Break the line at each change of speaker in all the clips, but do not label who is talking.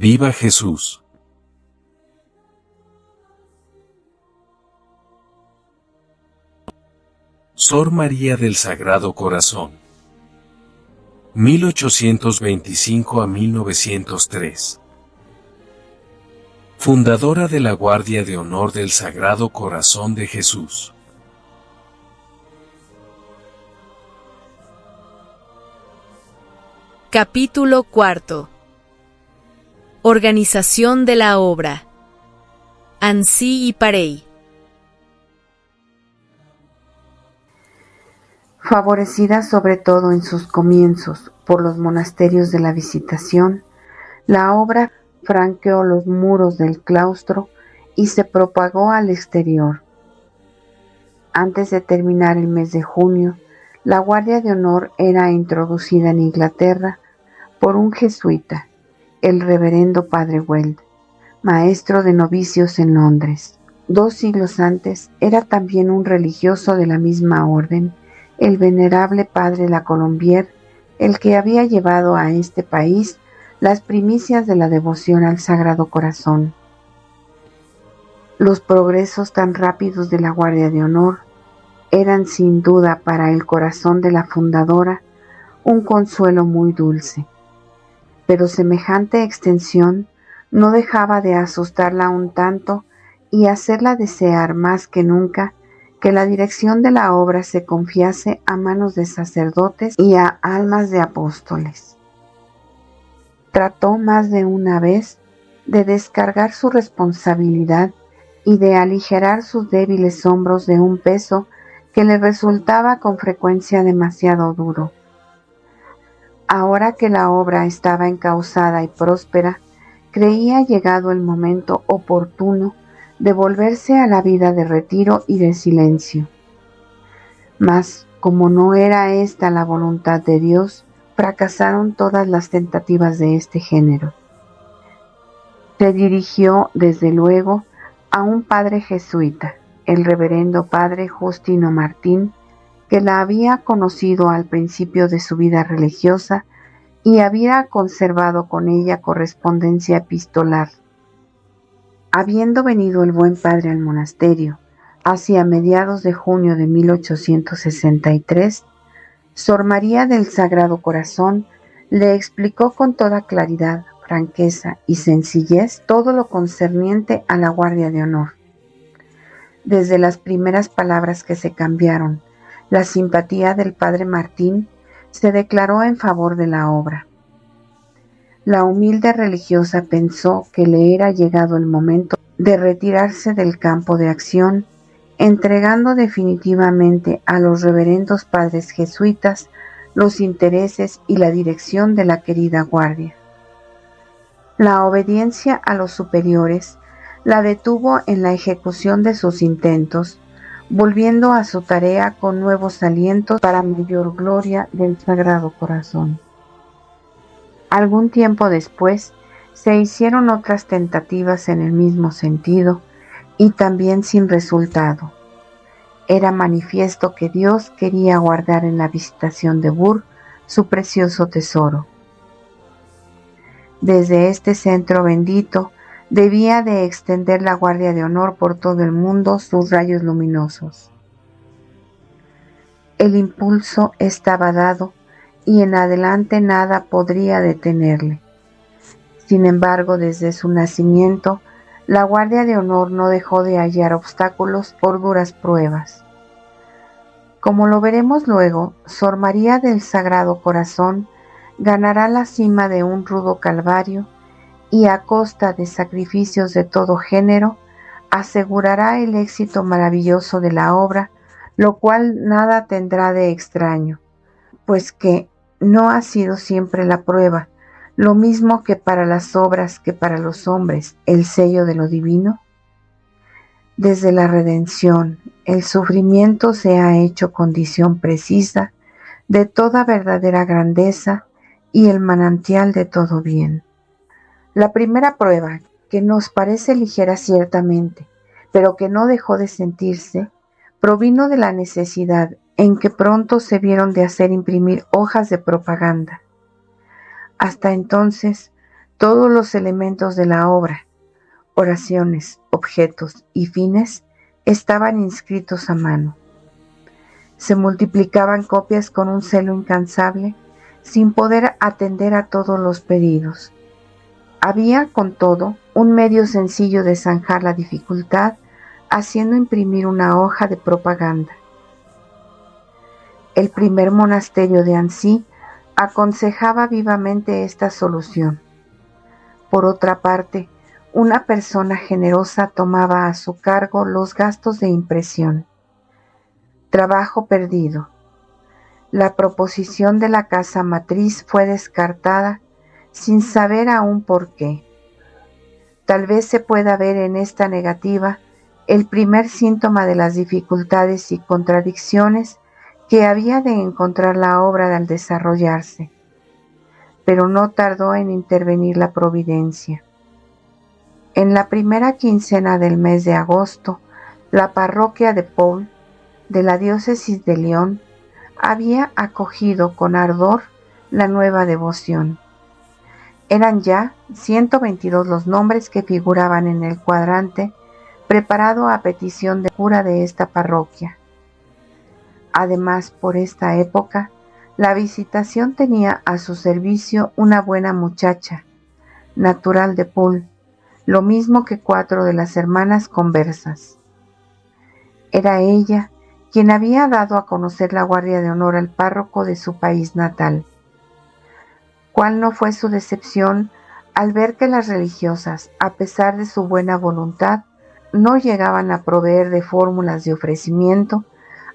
¡Viva Jesús! Sor María del Sagrado Corazón. 1825 a 1903. Fundadora de la Guardia de Honor del Sagrado Corazón de Jesús.
Capítulo 4. Organización de la obra. Ansí y Parey.
Favorecida sobre todo en sus comienzos por los monasterios de la Visitación, la obra franqueó los muros del claustro y se propagó al exterior. Antes de terminar el mes de junio, la Guardia de Honor era introducida en Inglaterra por un jesuita, el reverendo Padre Weld, maestro de novicios en Londres. 2 siglos antes era también un religioso de la misma orden, el venerable Padre La Colombier, el que había llevado a este país las primicias de la devoción al Sagrado Corazón. Los progresos tan rápidos de la Guardia de Honor eran sin duda para el corazón de la fundadora un consuelo muy dulce, pero semejante extensión no dejaba de asustarla un tanto y hacerla desear más que nunca que la dirección de la obra se confiase a manos de sacerdotes y a almas de apóstoles. Trató más de una vez de descargar su responsabilidad y de aligerar sus débiles hombros de un peso que le resultaba con frecuencia demasiado duro. Ahora que la obra estaba encauzada y próspera, creía llegado el momento oportuno de volverse a la vida de retiro y de silencio. Mas, como no era esta la voluntad de Dios, fracasaron todas las tentativas de este género. Se dirigió, desde luego, a un padre jesuita, el reverendo Padre Justino Martín, que la había conocido al principio de su vida religiosa y había conservado con ella correspondencia epistolar. Habiendo venido el buen padre al monasterio hacia mediados de junio de 1863, Sor María del Sagrado Corazón le explicó con toda claridad, franqueza y sencillez todo lo concerniente a la Guardia de Honor. Desde las primeras palabras que se cambiaron, la simpatía del padre Martín se declaró en favor de la obra. La humilde religiosa pensó que le era llegado el momento de retirarse del campo de acción, entregando definitivamente a los reverendos padres jesuitas los intereses y la dirección de la querida guardia. La obediencia a los superiores la detuvo en la ejecución de sus intentos, volviendo a su tarea con nuevos alientos para mayor gloria del Sagrado Corazón. Algún tiempo después se hicieron otras tentativas en el mismo sentido y también sin resultado. Era manifiesto que Dios quería guardar en la Visitación de Bourg su precioso tesoro. Desde este centro bendito debía de extender la Guardia de Honor por todo el mundo sus rayos luminosos. El impulso estaba dado y en adelante nada podría detenerle. Sin embargo, desde su nacimiento, la Guardia de Honor no dejó de hallar obstáculos por duras pruebas. Como lo veremos luego, Sor María del Sagrado Corazón ganará la cima de un rudo calvario y a costa de sacrificios de todo género, asegurará el éxito maravilloso de la obra, lo cual nada tendrá de extraño, pues que no ha sido siempre la prueba, lo mismo que para las obras que para los hombres, el sello de lo divino. Desde la redención, el sufrimiento se ha hecho condición precisa de toda verdadera grandeza y el manantial de todo bien. La primera prueba, que nos parece ligera ciertamente, pero que no dejó de sentirse, provino de la necesidad en que pronto se vieron de hacer imprimir hojas de propaganda. Hasta entonces, Todos los elementos de la obra, oraciones, objetos y fines, estaban inscritos a mano. Se multiplicaban copias con un celo incansable, sin poder atender a todos los pedidos. Había, con todo, un medio sencillo de zanjar la dificultad, haciendo imprimir una hoja de propaganda. El primer monasterio de Annecy aconsejaba vivamente esta solución. Por otra parte, una persona generosa tomaba a su cargo los gastos de impresión. Trabajo perdido. La proposición de la casa matriz fue descartada sin saber aún por qué. Tal vez se pueda ver en esta negativa el primer síntoma de las dificultades y contradicciones que había de encontrar la obra al desarrollarse. Pero no tardó en intervenir la providencia. En la primera quincena del mes de agosto, la parroquia de Paul, de la diócesis de Lyon, había acogido con ardor la nueva devoción. Eran ya 122 los nombres que figuraban en el cuadrante preparado a petición del cura de esta parroquia. Además, por esta época, la Visitación tenía a su servicio una buena muchacha, natural de Paul, lo mismo que 4 de las hermanas conversas. Era ella quien había dado a conocer la guardia de honor al párroco de su país natal. ¿Cuál no fue su decepción al ver que las religiosas, a pesar de su buena voluntad, no llegaban a proveer de fórmulas de ofrecimiento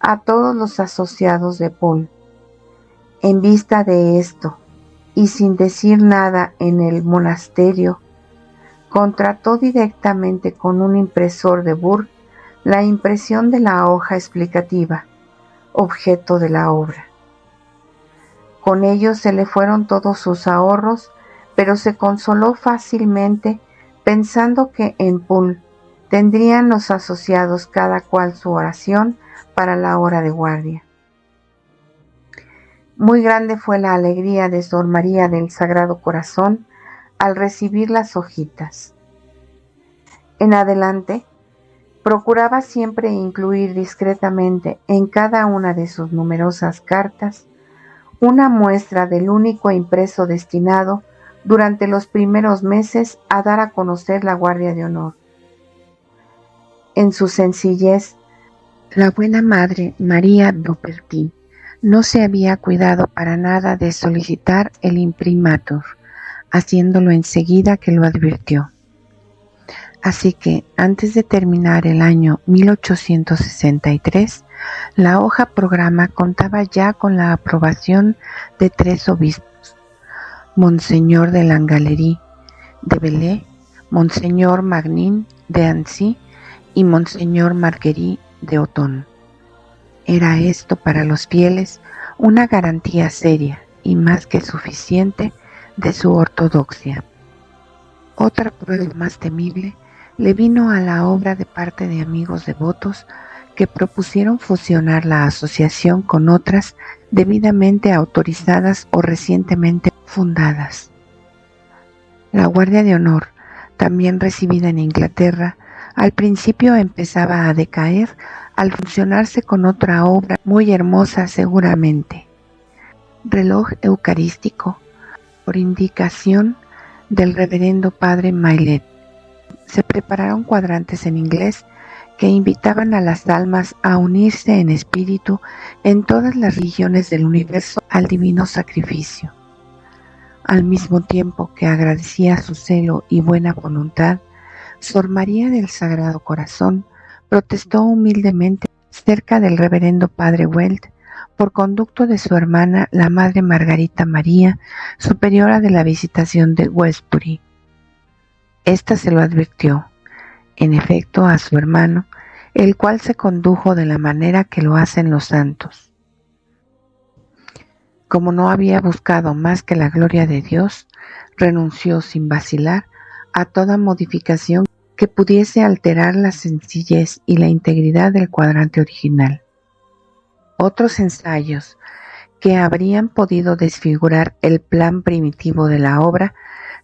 a todos los asociados de Paul? En vista de esto, y sin decir nada en el monasterio, contrató directamente con un impresor de Bourg la impresión de la hoja explicativa, objeto de la obra. Con ello se le fueron todos sus ahorros, pero se consoló fácilmente pensando que en Paul tendrían los asociados cada cual su oración para la hora de guardia. Muy grande fue la alegría de Sor María del Sagrado Corazón al recibir las hojitas. En adelante, procuraba siempre incluir discretamente en cada una de sus numerosas cartas una muestra del único impreso destinado durante los primeros meses a dar a conocer la guardia de honor. En su sencillez, la buena madre María Beauperthy no se había cuidado para nada de solicitar el imprimatur, haciéndolo enseguida que lo advirtió. Así que, antes de terminar el año 1863, la hoja programa contaba ya con la aprobación de 3 obispos: Monseñor de Langallery de Belley, Monseñor Magnin de Annecy y Monseñor Marguerite de Autun. Era esto para los fieles una garantía seria y más que suficiente de su ortodoxia. Otra prueba más temible le vino a la obra de parte de amigos devotos que propusieron fusionar la asociación con otras debidamente autorizadas o recientemente fundadas. La Guardia de Honor, también recibida en Inglaterra, al principio empezaba a decaer al fusionarse con otra obra muy hermosa seguramente, Reloj Eucarístico, por indicación del reverendo padre Maillet. Se prepararon cuadrantes en inglés que invitaban a las almas a unirse en espíritu en todas las religiones del universo al divino sacrificio. Al mismo tiempo que agradecía su celo y buena voluntad, Sor María del Sagrado Corazón protestó humildemente cerca del reverendo padre Welt por conducto de su hermana la madre Margarita María, superiora de la Visitación de Westbury. Esta se lo advirtió, en efecto, a su hermano, el cual se condujo de la manera que lo hacen los santos. Como no había buscado más que la gloria de Dios, renunció sin vacilar a toda modificación que pudiese alterar la sencillez y la integridad del cuadrante original. Otros ensayos que habrían podido desfigurar el plan primitivo de la obra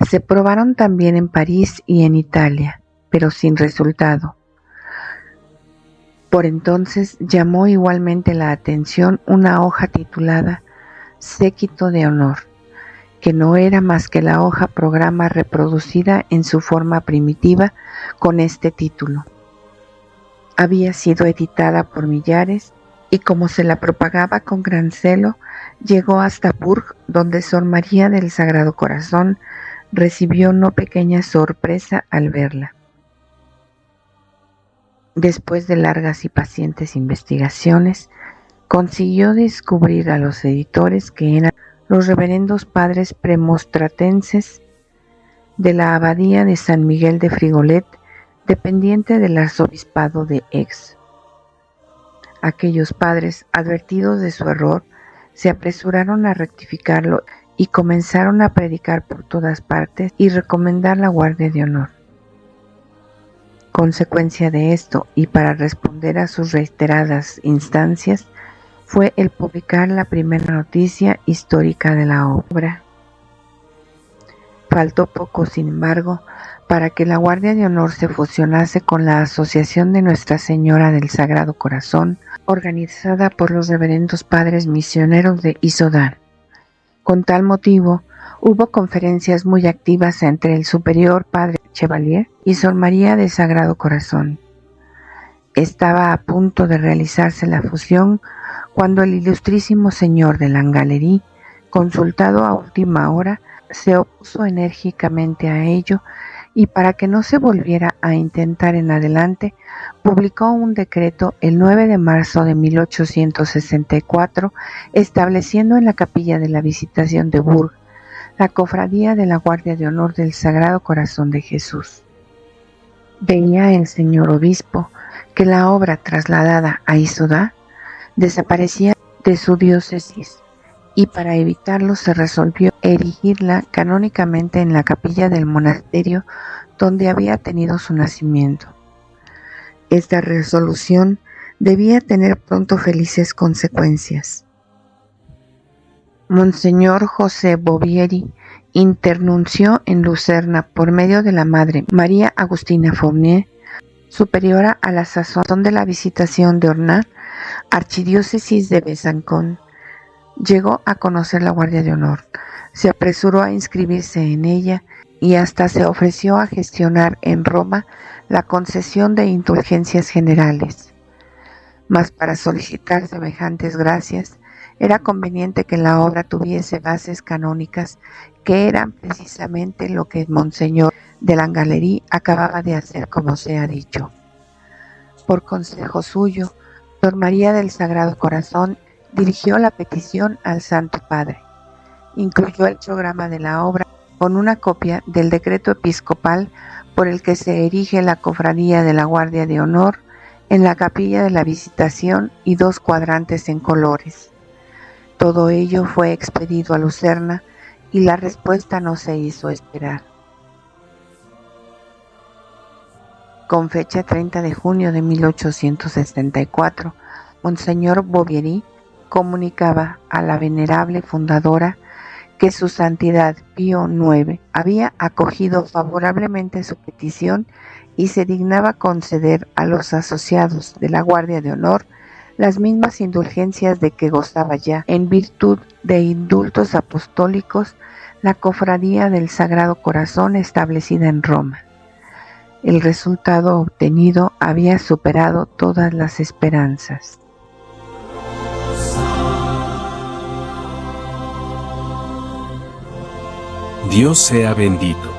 Se probaron también en París y en Italia, pero sin resultado. Por entonces llamó igualmente la atención una hoja titulada Séquito de Honor, que no era más que la hoja programa reproducida en su forma primitiva con este título. Había sido editada por millares y como se la propagaba con gran celo, llegó hasta Bourg, donde Sor María del Sagrado Corazón recibió no pequeña sorpresa al verla. Después de largas y pacientes investigaciones, consiguió descubrir a los editores que eran los reverendos padres premonstratenses de la abadía de San Miguel de Frigolet, dependiente del arzobispado de Aix. Aquellos padres, advertidos de su error, se apresuraron a rectificarlo y comenzaron a predicar por todas partes y recomendar la guardia de honor. Consecuencia de esto, y para responder a sus reiteradas instancias, fue el publicar la primera noticia histórica de la obra. Faltó poco, sin embargo, para que la Guardia de Honor se fusionase con la Asociación de Nuestra Señora del Sagrado Corazón, organizada por los reverendos padres misioneros de Issoudun. Con tal motivo, hubo conferencias muy activas entre el superior padre Chevalier y Sor María del Sagrado Corazón. Estaba a punto de realizarse la fusión cuando el ilustrísimo señor de Langallery, consultado a última hora, se opuso enérgicamente a ello y para que no se volviera a intentar en adelante, publicó un decreto el 9 de marzo de 1864 estableciendo en la capilla de la Visitación de Bourg la cofradía de la Guardia de Honor del Sagrado Corazón de Jesús. Veía el señor obispo que la obra trasladada a Issoudun desaparecía de su diócesis y para evitarlo se resolvió erigirla canónicamente en la capilla del monasterio donde había tenido su nacimiento. Esta resolución debía tener pronto felices consecuencias. Monseñor José Bovieri internunció en Lucerna por medio de la Madre María Agustina Fournier, superiora a la sazón de la Visitación de Ornans, archidiócesis de Besançon. Llegó a conocer la Guardia de Honor, se apresuró a inscribirse en ella y hasta se ofreció a gestionar en Roma la concesión de indulgencias generales. Mas para solicitar semejantes gracias, era conveniente que la obra tuviese bases canónicas, que eran precisamente lo que Monseñor de Langallery acababa de hacer, como se ha dicho. Por consejo suyo, Sor María del Sagrado Corazón dirigió la petición al Santo Padre. Incluyó el programa de la obra con una copia del decreto episcopal por el que se erige la cofradía de la Guardia de Honor en la capilla de la Visitación y 2 cuadrantes en colores. Todo ello fue expedido a Lucerna y la respuesta no se hizo esperar. Con fecha 30 de junio de 1864, Monseñor Bovieri comunicaba a la venerable fundadora que su santidad Pío IX había acogido favorablemente su petición y se dignaba conceder a los asociados de la Guardia de Honor las mismas indulgencias de que gozaba ya, en virtud de indultos apostólicos, la cofradía del Sagrado Corazón establecida en Roma. El resultado obtenido había superado todas las esperanzas.
Dios sea bendito.